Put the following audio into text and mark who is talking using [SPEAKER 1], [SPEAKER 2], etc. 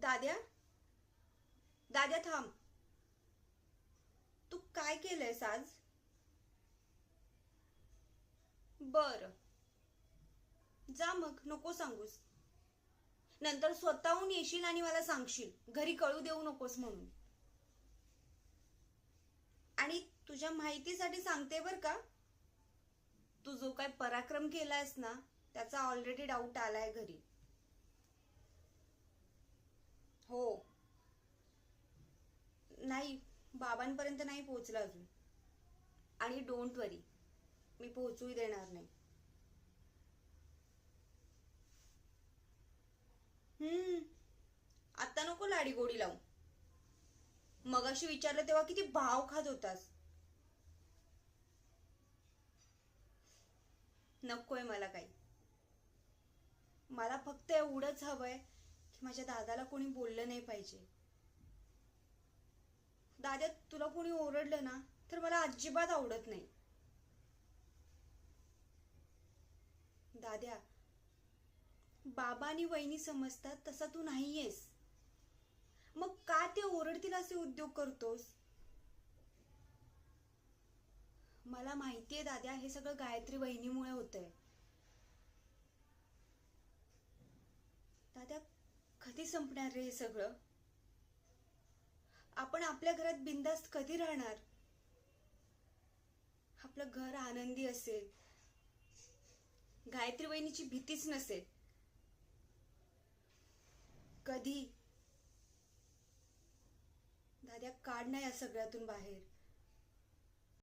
[SPEAKER 1] दाद्या, दाद्या थांब. तू काय केलंयस आज? बर, जा मग, नको सांगूस. नंतर स्वतःहून येशील आणि मला सांगशील घरी कळू देऊ नकोस म्हणून. आणि तुझ्या माहितीसाठी सांगते बर का, तू जो काय पराक्रम केलायस ना त्याचा ऑलरेडी डाऊट आलाय घरी. हो. नाही, बाबांपर्यंत नाही पोहोचला अजून. आणि डोंट वरी, मी पोहोचूही देणार नाही. हम्म. आता नको लाडी गोडी लावू. मगाशी विचारलं तेव्हा किती भाव खात होतास. नकोय मला काही. मला फक्त एवढंच हवंय की माझ्या दादाला कोणी बोललं नाही पाहिजे. दादा, तुला कोणी ओरडलं ना तर मला अजिबात आवडत नाही. दाद्या, बाबा आणि वहिनी समजतात तसा तू नाहीयेस. मग का ते ओरडतील असे उद्योग करतोस? मला माहितीये दाद्या, हे सगळं गायत्री वहिनीमुळे होतंय. दाद्या, कधी संपणार रे हे सगळं? आपण आपल्या घरात बिंदास्त कधी राहणार? आपलं घर आनंदी असेल, गायत्री वहिनीची भीतीच नसेल. कधी? दाद्या, काढ ना या सगळ्यातून बाहेर.